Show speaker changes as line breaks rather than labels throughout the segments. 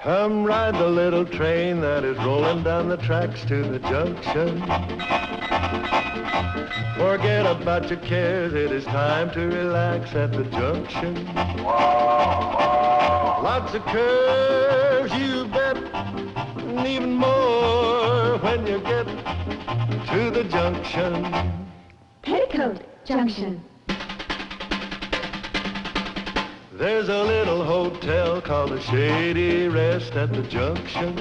Come ride the little train that is rolling down the tracks to the junction. Forget about your cares, it is time to relax at the junction. Lots of curves, you bet, and even more when you get to the junction.
Petticoat Junction.
There's a little hotel called the Shady Rest at the junction.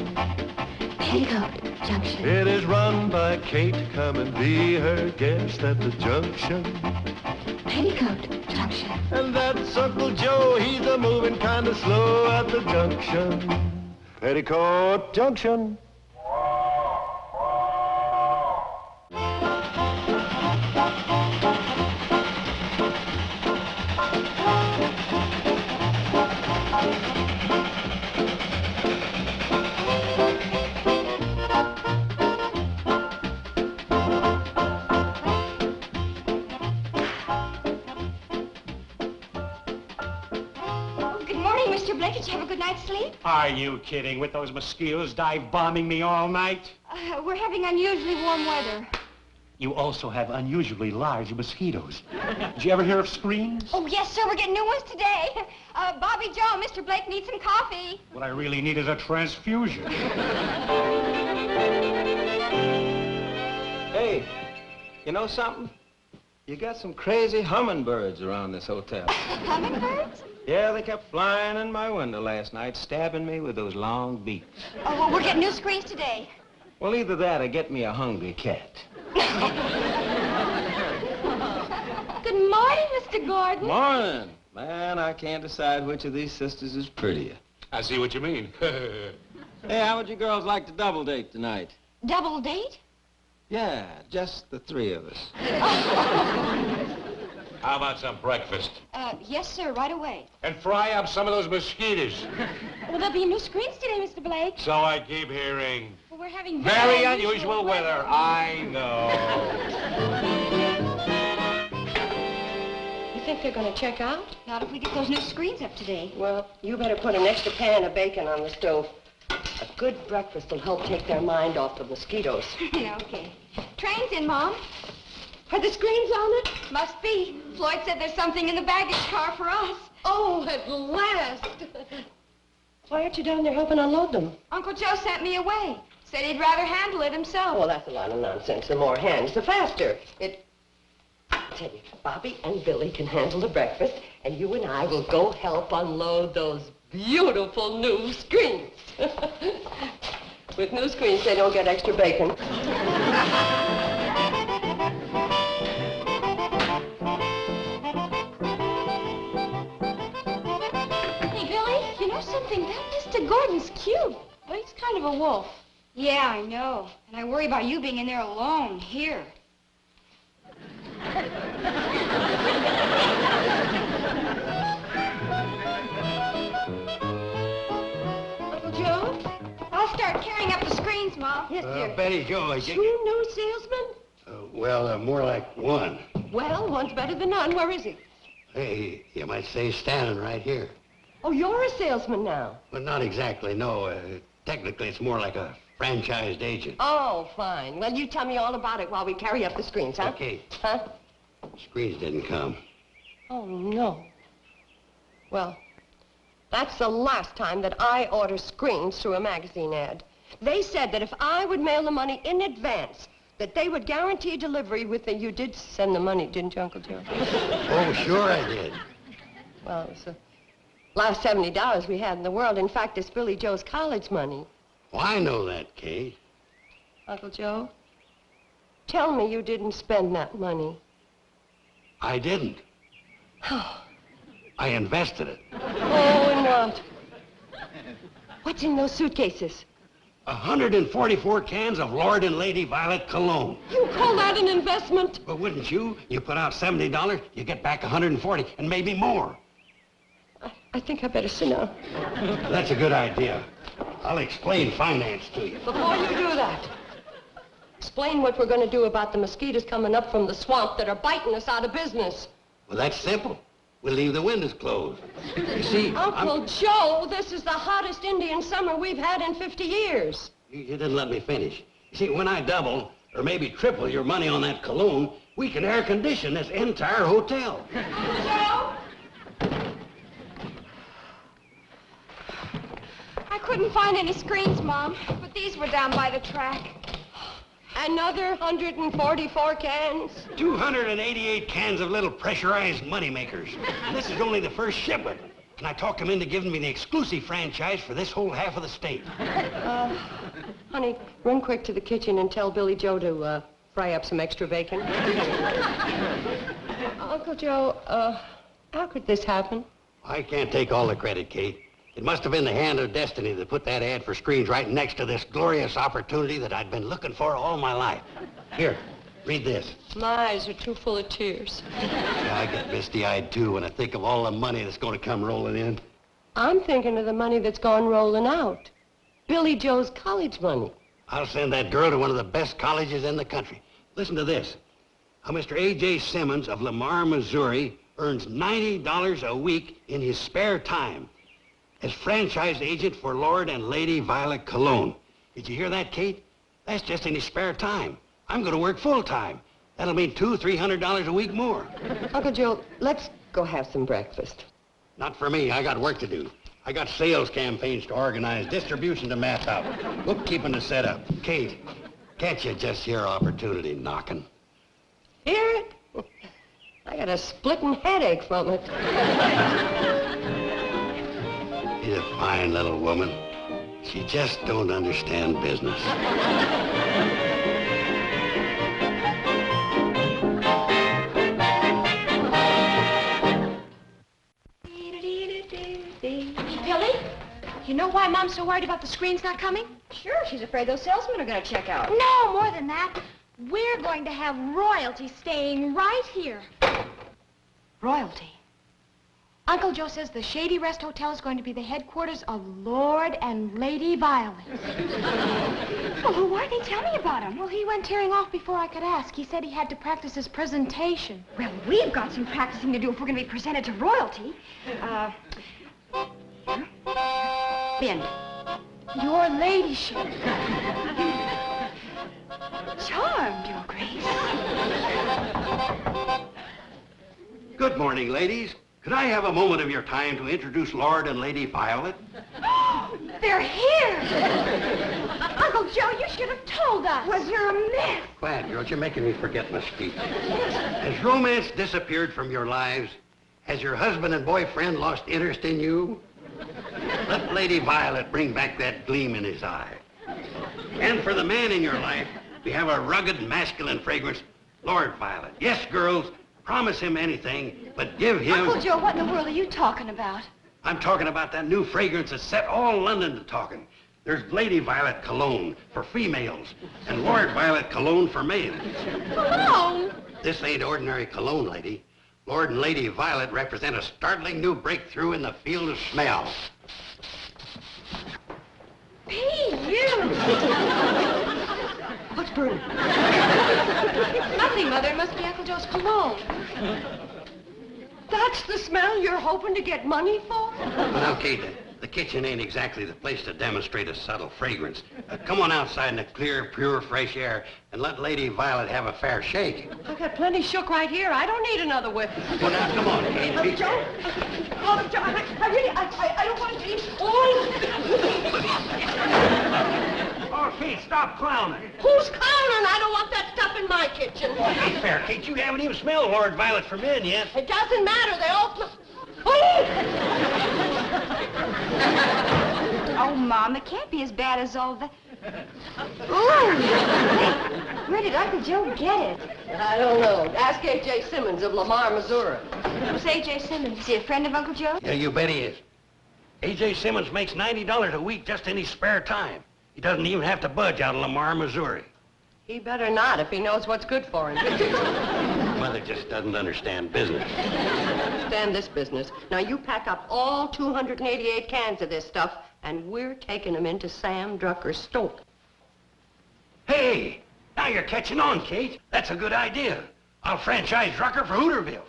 Petticoat Junction.
It is run by Kate. Come and be her guest at the junction.
Petticoat Junction.
And that's Uncle Joe. He's a moving kind of slow at the junction. Petticoat Junction.
Did you have a good night's sleep?
Are you kidding? With those mosquitoes dive bombing me all night?
We're having unusually warm weather.
You also have unusually large mosquitoes. Did you ever hear of screens?
Oh, yes, sir. We're getting new ones today. Bobby Joe, Mr. Blake needs some coffee.
What I really need is a transfusion.
Hey, you know something? You got some crazy hummingbirds around this hotel.
Hummingbirds?
Yeah, they kept flying in my window last night, stabbing me with those long beaks.
Oh, well, we're getting new screens today.
Well, either that or get me a hungry cat.
Good morning, Mr. Gordon.
Morning. Man, I can't decide which of these sisters is prettier.
I see what you mean.
Hey, how would you girls like to double date tonight?
Double date?
Yeah, just the three of us.
How about some breakfast?
Yes, sir, right away.
And fry up some of those mosquitoes.
Well, there'll be new screens today, Mr. Blake.
So I keep hearing.
Well, we're having
Very unusual weather. I know.
You think they're going to check out?
Not if we get those new screens up today.
Well, you better put an extra pan of bacon on the stove. A good breakfast will help take their mind off the mosquitoes.
Okay. Train's in, Mom.
Are the screens on it?
Must be. Floyd said there's something in the baggage car for us.
Oh, at last. Why aren't you down there helping unload them?
Uncle Joe sent me away. Said he'd rather handle it himself.
Oh, that's a lot of nonsense. The more hands, the faster. I tell you, Bobby and Billy can handle the breakfast, and you and I will go help unload those beautiful new screens. With new screens, they don't get extra bacon.
Something, that Mr. Gordon's cute. But he's kind of a wolf. Yeah, I know. And I worry about you being in there alone, here. Uncle Joe? I'll start carrying up the screens, Mom.
Yes, dear.
Betty Joe, I get
Two new salesmen?
more like one.
Well, one's better than none. Where is he?
Hey, you might say standing right here.
Oh, you're a salesman now.
But not exactly, no. Technically, it's more like a franchised agent.
Oh, fine. Well, you tell me all about it while we carry up the screens, huh?
Okay.
Huh?
Screens didn't come.
Oh, no. Well, that's the last time that I order screens through a magazine ad. They said that if I would mail the money in advance, that they would guarantee delivery with the... You did send the money, didn't you, Uncle Joe?
Oh, sure I did.
Well, it's the last $70 we had in the world. In fact, it's Billy Joe's college money.
Well, I know that, Kate.
Uncle Joe, tell me you didn't spend that money.
I didn't. I invested it.
Oh, in what? What's in those suitcases?
144 cans of Lord and Lady Violet cologne.
You call that an investment?
But wouldn't you? You put out $70, you get back 140, and maybe more.
I think I better sit down.
That's a good idea. I'll explain finance to you.
Before you do that, explain what we're going to do about the mosquitoes coming up from the swamp that are biting us out of business.
Well, that's simple. we'll leave the windows closed. You see,
Uncle Joe, this is the hottest Indian summer we've had in 50 years.
You didn't let me finish. You see, when I double, or maybe triple your money on that cologne, we can air condition this entire hotel.
Joe? I couldn't find any screens, Mom, but these were down by the track.
Another 144 cans.
288 cans of little pressurized moneymakers. And this is only the first shipment. And I talked him into giving me the exclusive franchise for this whole half of the state.
Honey, run quick to the kitchen and tell Billy Joe to fry up some extra bacon. Uncle Joe, how could this happen?
I can't take all the credit, Kate. It must have been the hand of destiny that put that ad for screens right next to this glorious opportunity that I'd been looking for all my life. Here, read this.
My eyes are too full of tears.
Yeah, I get misty-eyed, too, when I think of all the money that's going to come rolling in.
I'm thinking of the money that's gone rolling out. Billy Joe's college money.
I'll send that girl to one of the best colleges in the country. Listen to this. How Mr. A.J. Simmons of Lamar, Missouri earns $90 a week in his spare time as franchise agent for Lord and Lady Violet Cologne. Did you hear that, Kate? That's just in his spare time. I'm going to work full-time. That'll mean $200-300 a week more.
Uncle Joe, let's go have some breakfast.
Not for me. I got work to do. I got sales campaigns to organize, distribution to map out, bookkeeping to set up. Kate, can't you just hear opportunity knocking?
Hear it? I got a splitting headache from it.
She's a fine little woman. She just don't understand business.
Billy, you know why Mom's so worried about the screens not coming?
Sure, she's afraid those salesmen are going to check out.
No, more than that. We're going to have royalty staying right here. Royalty? Uncle Joe says the Shady Rest Hotel is going to be the headquarters of Lord and Lady Violet.
Well, why didn't he tell me about him?
Well, he went tearing off before I could ask. He said he had to practice his presentation.
Well, we've got some practicing to do if we're going to be presented to royalty. Ben.
Your ladyship.
Charmed, Your Grace.
Good morning, ladies. Could I have a moment of your time to introduce Lord and Lady Violet?
They're here! Uncle Joe, you should have told us.
Was there a mess?
Quiet, girls. You're making me forget my speech. Has romance disappeared from your lives? Has your husband and boyfriend lost interest in you? Let Lady Violet bring back that gleam in his eye. And for the man in your life, we have a rugged, masculine fragrance, Lord Violet. Yes, girls, promise him anything, but give him...
Uncle Joe, what in the world are you talking about?
I'm talking about that new fragrance that set all London to talking. There's Lady Violet Cologne for females and Lord Violet Cologne for males.
Cologne?
This ain't ordinary cologne, lady. Lord and Lady Violet represent a startling new breakthrough in the field of smell.
You!
What's burning?
Nothing, Mother. It must be Uncle Joe's cologne.
That's the smell you're hoping to get money for?
Now, Kate, the kitchen ain't exactly the place to demonstrate a subtle fragrance. Come on outside in the clear, pure, fresh air and let Lady Violet have a fair shake.
I've got plenty shook right here. I don't need another whiff.
Well, now, come on, Kate.
Joe? Joe, I don't want to be...
Oh, Kate, stop clowning.
Who's clowning? I don't want that stuff in my kitchen.
Ain't fair, Kate. You haven't even smelled Lord Violet for men yet.
It doesn't matter. They all smell...
Oh, Mom, it can't be as bad as all that. Ooh! Where did Uncle Joe get it?
I don't know. Ask A.J. Simmons of Lamar, Missouri.
Who's A.J. Simmons? Is he a friend of Uncle Joe?
Yeah, you bet he is. A.J. Simmons makes $90 a week just in his spare time. He doesn't even have to budge out of Lamar, Missouri.
He better not if he knows what's good for him.
Mother just doesn't understand business.
Understand this business. Now, you pack up all 288 cans of this stuff, and we're taking them into Sam Drucker's store.
Hey, now you're catching on, Kate. That's a good idea. I'll franchise Drucker for Hooterville.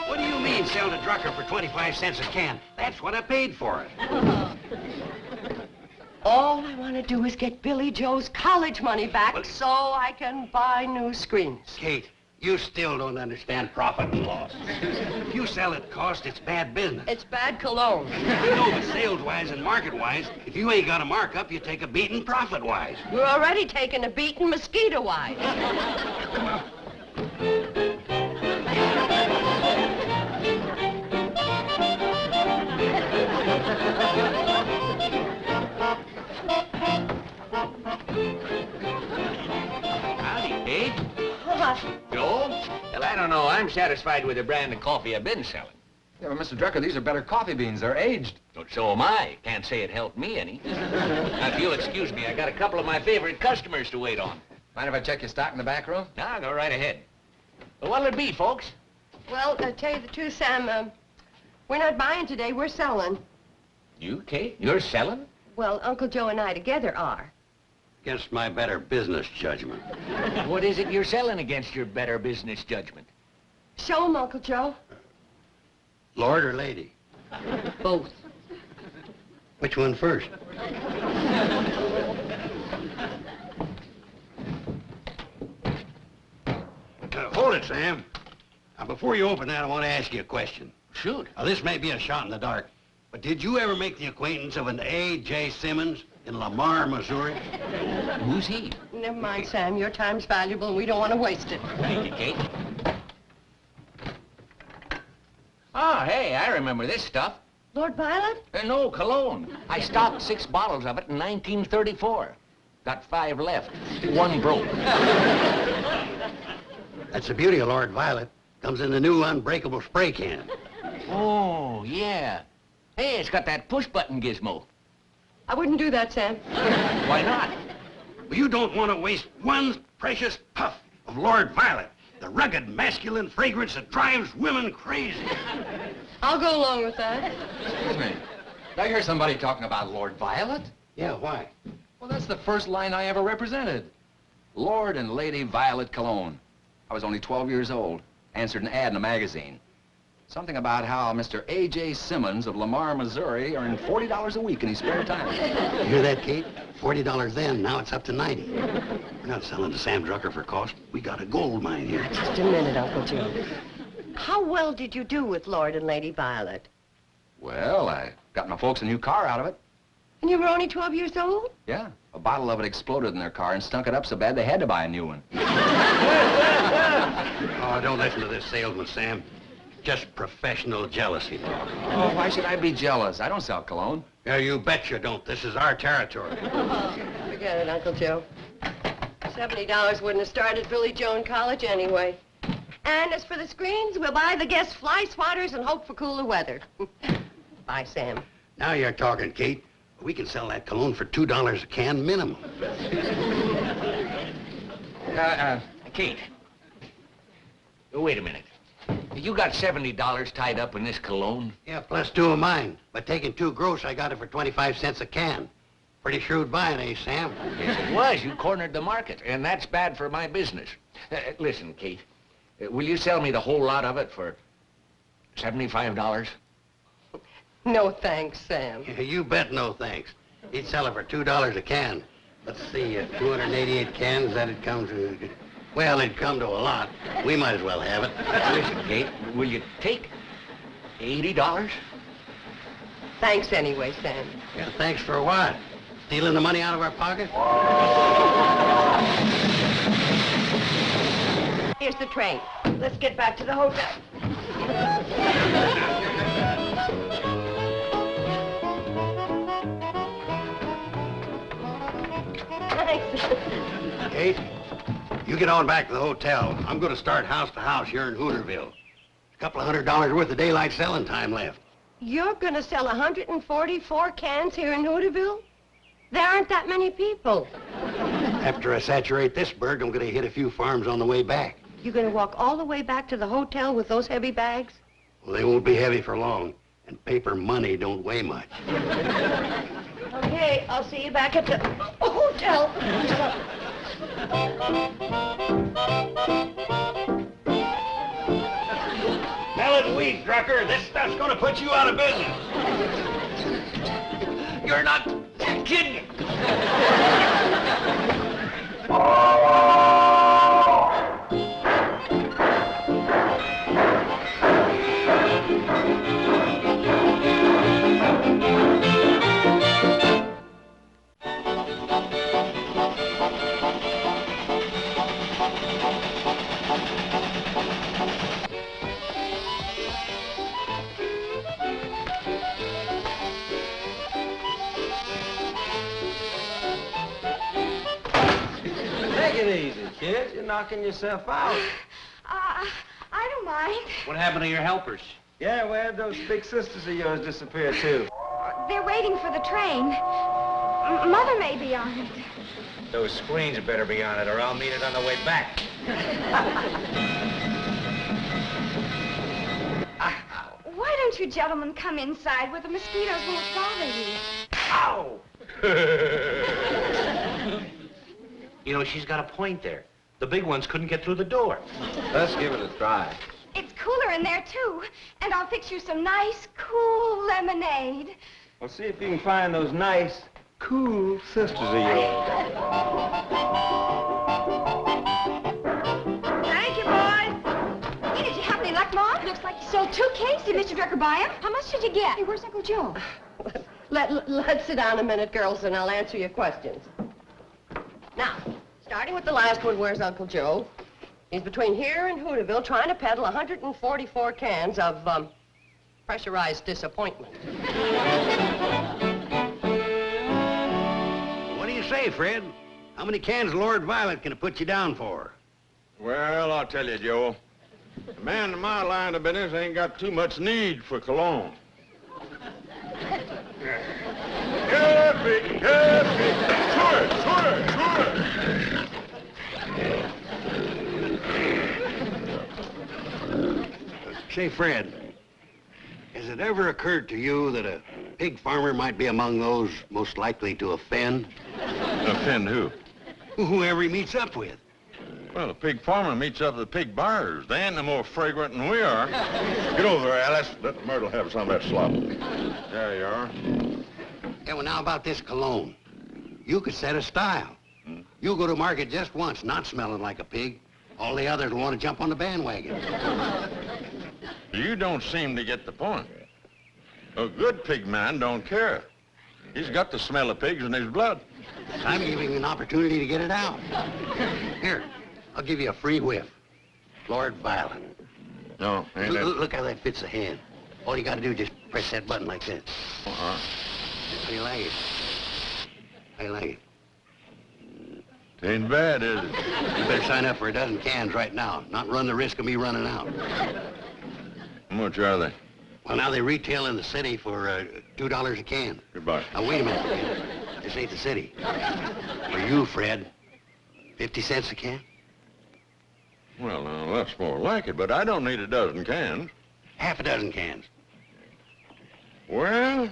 What do you mean, sell to Drucker for 25 cents a can? That's what I paid for it.
All I want to do is get Billy Joe's college money back so I can buy new screens.
Kate, you still don't understand profit and loss. If you sell at cost, it's bad business.
It's bad cologne.
I know, but sales-wise and market-wise, if you ain't got a markup, you take a beating profit-wise.
We're already taking a beating mosquito-wise.
Howdy, Kate. Joe? Well, I don't know. I'm satisfied with the brand of coffee I've been selling.
Yeah, but Mr. Drucker, these are better coffee beans. They're aged.
So am I. Can't say it helped me any. Now, if you'll excuse me, I got a couple of my favorite customers to wait on.
Mind if I check your stock in the back room?
Now, go right ahead. Well, what'll it be, folks?
Well, to tell you the truth, Sam, we're not buying today. We're selling.
You, Kate? You're selling?
Well, Uncle Joe and I together are.
Against my better business judgment.
What is it you're selling against your better business judgment?
Show 'em, Uncle Joe.
Lord or lady?
Both.
Which one first? Hold it, Sam. Now, before you open that, I want to ask you a question.
Shoot.
Now, this may be a shot in the dark, but did you ever make the acquaintance of an A.J. Simmons in Lamar, Missouri?
Who's he?
Never mind, Sam. Your time's valuable, and we don't want to waste it.
Thank you, Kate. Oh, hey, I remember this stuff.
Lord Violet?
No, cologne. I stocked 6 bottles of it in 1934. Got 5 left. 1 broke.
That's the beauty of Lord Violet. Comes in the new unbreakable spray can.
Oh, yeah. Hey, it's got that push-button gizmo.
I wouldn't do that, Sam.
Why not?
Well, you don't want to waste one precious puff of Lord Violet, the rugged masculine fragrance that drives women crazy.
I'll go along with that.
Excuse me. Did I hear somebody talking about Lord Violet?
Yeah, why?
Well, that's the first line I ever represented. Lord and Lady Violet Cologne. I was only 12 years old. Answered an ad in a magazine. Something about how Mr. A.J. Simmons of Lamar, Missouri earned $40 a week in his spare time.
You hear that, Kate? $40 then, now it's up to 90. We're not selling to Sam Drucker for cost. We got a gold mine here.
Just a minute, Uncle Joe. How well did you do with Lord and Lady Violet?
Well, I got my folks a new car out of it.
And you were only 12 years old?
Yeah, a bottle of it exploded in their car and stunk it up so bad they had to buy a new one.
Oh, don't listen to this salesman, Sam. Just professional jealousy talk.
Oh, why should I be jealous? I don't sell cologne.
Yeah, you bet you don't. This is our territory.
Forget it, Uncle Joe. $70 wouldn't have started Billy Joe in college anyway. And as for the screens, we'll buy the guest fly swatters and hope for cooler weather. Bye, Sam.
Now you're talking, Kate. We can sell that cologne for $2 a can minimum.
Kate. Wait a minute. You got $70 tied up in this cologne?
Yeah, plus 2 of mine. But taking 2 gross, I got it for 25 cents a can. Pretty shrewd buying, eh, Sam?
Yes, it was. You cornered the market, and that's bad for my business. Listen, Kate, will you sell me the whole lot of it for $75?
No thanks, Sam.
Yeah, you bet no thanks. He'd sell it for $2 a can. Let's see, 288 cans, that'd come to... Well, it'd come to a lot. We might as well have it.
Listen, Kate, will you take $80?
Thanks anyway, Sam.
Yeah, thanks for what? Stealing the money out of our pocket?
Here's the train. Let's get back to the hotel. Thanks.
Kate, you get on back to the hotel. I'm going to start house to house here in Hooterville. A couple of $100 worth of daylight selling time left.
You're gonna sell 144 cans here in Hooterville? There aren't that many people.
After I saturate this bird, I'm going to hit a few farms on the way back.
You're gonna walk all the way back to the hotel with those heavy bags?
Well, they won't be heavy for long, and paper money don't weigh much.
Okay, I'll see you back at the... Oh, Hotel.
Melon weed, Drucker. This stuff's gonna put you out of business.
You're not kidding.
Take it easy, kid. You're knocking yourself out.
I don't mind.
What happened to your helpers?
Yeah, where'd those big sisters of yours disappear, too?
They're waiting for the train. Mother may be on it.
Those screens better be on it, or I'll meet it on the way back.
Why don't you gentlemen come inside where the mosquitoes won't bother you?
Ow! You know, she's got a point there. The big ones couldn't get through the door.
Let's give it a try.
It's cooler in there, too. And I'll fix you some nice, cool lemonade.
Well, see if you can find those nice, cool sisters of yours.
Thank you, boys. Hey, did you have any luck, Mom? Looks like you sold 2 cakes. Did Mr. Drucker buy them? How much did you get? Hey, where's Uncle Joe?
Let's sit down a minute, girls, and I'll answer your questions. Now, starting with the last one, where's Uncle Joe? He's between here and Hooterville trying to peddle 144 cans of, pressurized disappointment.
What do you say, Fred? How many cans of Lord Violet can it put you down for?
Well, I'll tell you, Joe. A man in my line of business ain't got too much need for cologne. Happy, happy, sure.
Say, Fred, has it ever occurred to you that a pig farmer might be among those most likely to offend?
Offend who?
Whoever he meets up with.
Well, the pig farmer meets up with the pig buyers. They ain't no more fragrant than we are. Get over there, Alice. Let Myrtle have some of that slop. There you are.
Yeah, well, now about this cologne. You could set a style. You'll go to market just once, not smelling like a pig. All the others will want to jump on the bandwagon.
You don't seem to get the point. A good pig man don't care. He's got the smell of pigs in his blood.
I'm giving you an opportunity to get it out. Here, I'll give you a free whiff. Lord Violet.
No, ain't that...
Look how that fits the hand. All you got to do is just press that button like that.
Uh-huh.
How do you like it? How do you like it?
It ain't bad, is it?
You better sign up for a dozen cans right now, not run the risk of me running out.
How much are they?
Well, now they retail in the city for $2 a can.
Goodbye.
Now, wait a minute, Fred. This ain't the city. For you, Fred, 50 cents a can?
Well, now, that's more like it, but I don't need a dozen cans.
Half a dozen cans.
Well...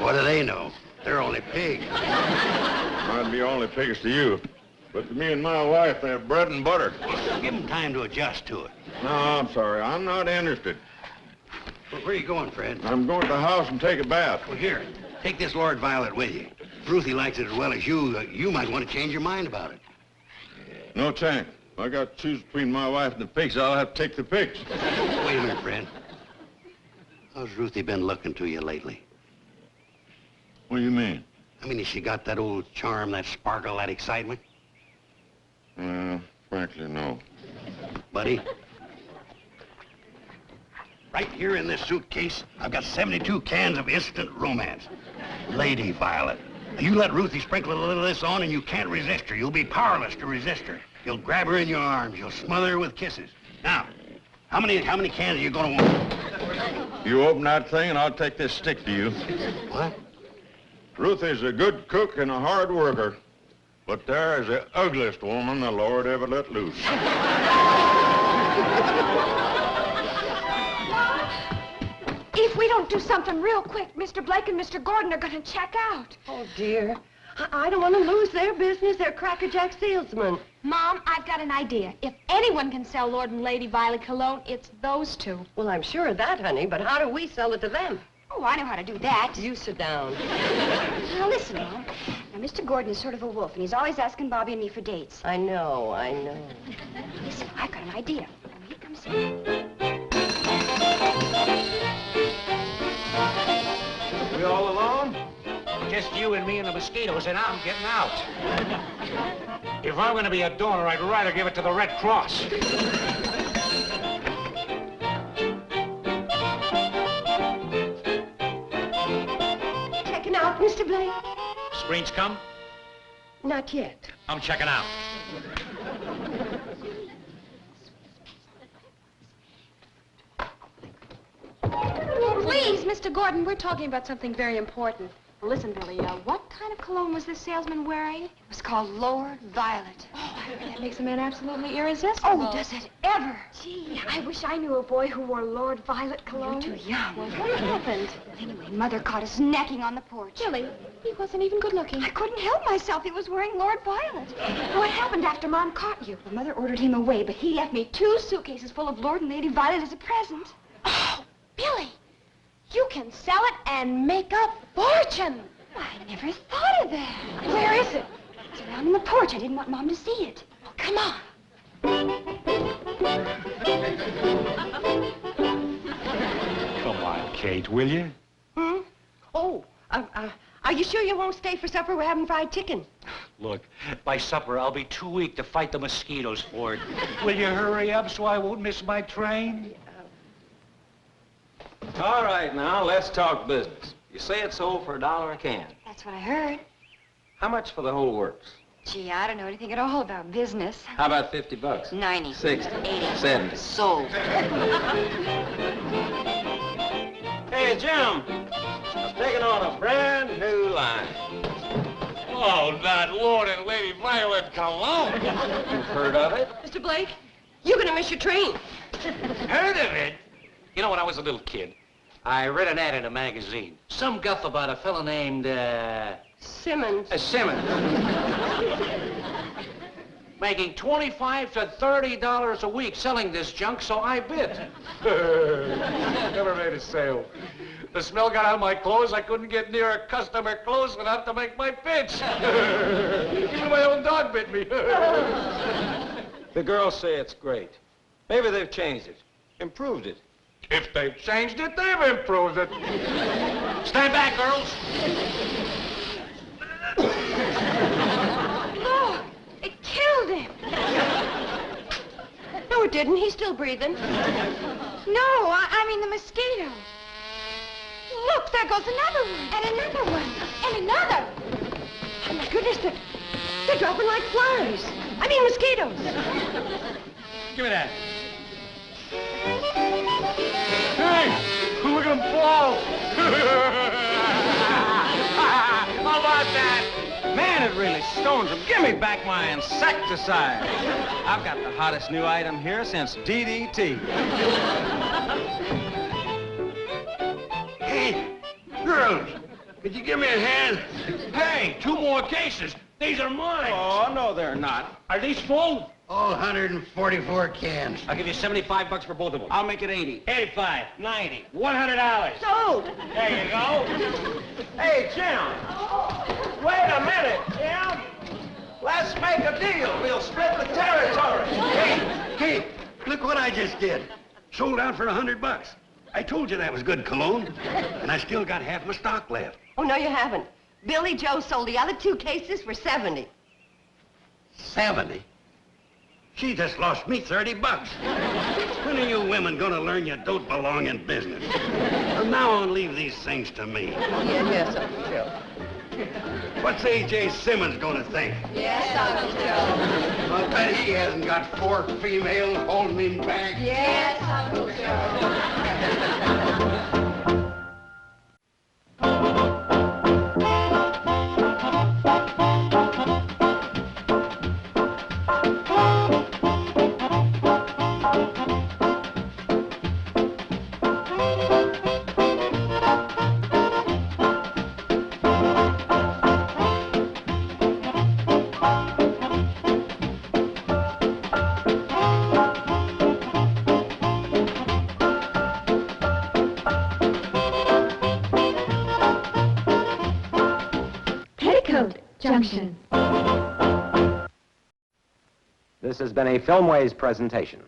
What do they know? They're only pigs.
Might be only pigs to you. But to me and my wife, they're bread and butter.
Give them time to adjust to it.
No, I'm sorry. I'm not interested.
Well, where are you going, Fred?
I'm going to the house and take a bath.
Well, here, take this Lord Violet with you. If Ruthie likes it as well as you, you might want to change your mind about it.
No chance. If I got to choose between my wife and the pigs, I'll have to take the pigs.
Wait a minute, Fred. How's Ruthie been looking to you lately?
What do you mean?
I mean, has she got that old charm, that sparkle, that excitement?
Frankly, no.
Buddy? Right here in this suitcase, I've got 72 cans of instant romance. Lady Violet. You let Ruthie sprinkle a little of this on and you can't resist her. You'll be powerless to resist her. You'll grab her in your arms. You'll smother her with kisses. Now, how many cans are you going to want?
You open that thing and I'll take this stick to you.
What?
Ruthie's a good cook and a hard worker. But there is the ugliest woman the Lord ever let loose.
If we don't do something real quick, Mr. Blake and Mr. Gordon are going to check out.
Oh, dear. I don't want to lose their business. They're crackerjack salesmen.
Mom, I've got an idea. If anyone can sell Lord and Lady Violet cologne, it's those two.
Well, I'm sure of that, honey, but how do we sell it to them?
Oh, I know how to do that.
You sit down.
Now, listen, Mom. Now, Mr. Gordon is sort of a wolf, and he's always asking Bobby and me for dates.
I know.
Listen, I've got an idea. Now, here comes in.
We all alone?
Just you and me and the mosquitoes, and I'm getting out.
If I'm gonna be a donor, I'd rather give it to the Red Cross.
Checking out, Mr. Blake?
Screens come?
Not yet.
I'm checking out.
Please, Mr. Gordon, we're talking about something very important. Well, listen, Billy, what kind of cologne was this salesman wearing?
It was called Lord Violet.
Oh, that makes a man absolutely irresistible.
Oh, does it ever?
Gee, I wish I knew a boy who wore Lord Violet cologne.
You're too young.
Well, what happened?
Well, anyway, Mother caught us necking on the porch.
Billy, he wasn't even good looking.
I couldn't help myself. He was wearing Lord Violet.
What happened after Mom caught you?
Well, Mother ordered him away, but he left me 2 suitcases full of Lord and Lady Violet as a present.
Oh, Billy, you can sell it and make a fortune.
I never thought of that.
Where is it?
It's around on the porch. I didn't want Mom to see it.
Oh, come on.
Come on, Kate, will you?
Hmm? Oh, are you sure you won't stay for supper? We're having fried chicken.
Look, by supper, I'll be too weak to fight the mosquitoes for it. Will you hurry up so I won't miss my train?
All right, now, let's talk business. You say it sold for $1 a can.
That's what I heard.
How much for the whole works?
Gee, I don't know anything at all about business.
How about 50 bucks?
90.
60.
80.
70.
Sold.
Hey, Jim. I'm taking on a brand new line.
Oh, not Lord and Lady Violet cologne.
You've heard of it?
Mr. Blake, you're going to miss your train.
Heard of it? You know, when I was a little kid, I read an ad in a magazine. Some guff about a fellow named,
Simmons.
Simmons. Making $25 to $30 a week selling this junk, so I bid. Never made a sale. The smell got on my clothes. I couldn't get near a customer close enough to make my pitch. Even my own dog bit me.
The girls say it's great. Maybe they've changed it, improved it.
If they've changed it, they've improved it. Stand back, girls.
Look, it killed him.
No, it didn't. He's still breathing.
No, I mean the mosquito. Look, there goes another one. And another one. And another.
Oh, my goodness, they're dropping like flies. I mean mosquitoes.
Give me that.
Hey, look at them fall. How about that?
Man, it really stones them. Give me back my insecticide. I've got the hottest new item here since DDT.
Hey, girls, could you give me a hand?
Hey, 2 more cases. These are mine.
Oh, no, they're not.
Are these full?
All 144 cans.
I'll give you $75 for both of them.
I'll make it 80.
85, 90, $100.
Sold.
There you go.
Hey, Jim. Wait a minute, Jim. Let's make a deal. We'll split the territory.
Hey, look what I just did. Sold out for $100. I told you that was good cologne, and I still got half my stock left.
Oh, no, you haven't. Billy Joe sold the other 2 cases for 70.
70? She just lost me $30. When are you women gonna learn you don't belong in business? From now on, leave these things to me.
Yes, Uncle Joe.
What's A.J. Simmons gonna think?
Yes, Uncle Joe.
I bet he hasn't got 4 females holding him back.
Yes, Uncle Joe.
Petticoat Junction.
This has been a Filmways presentation.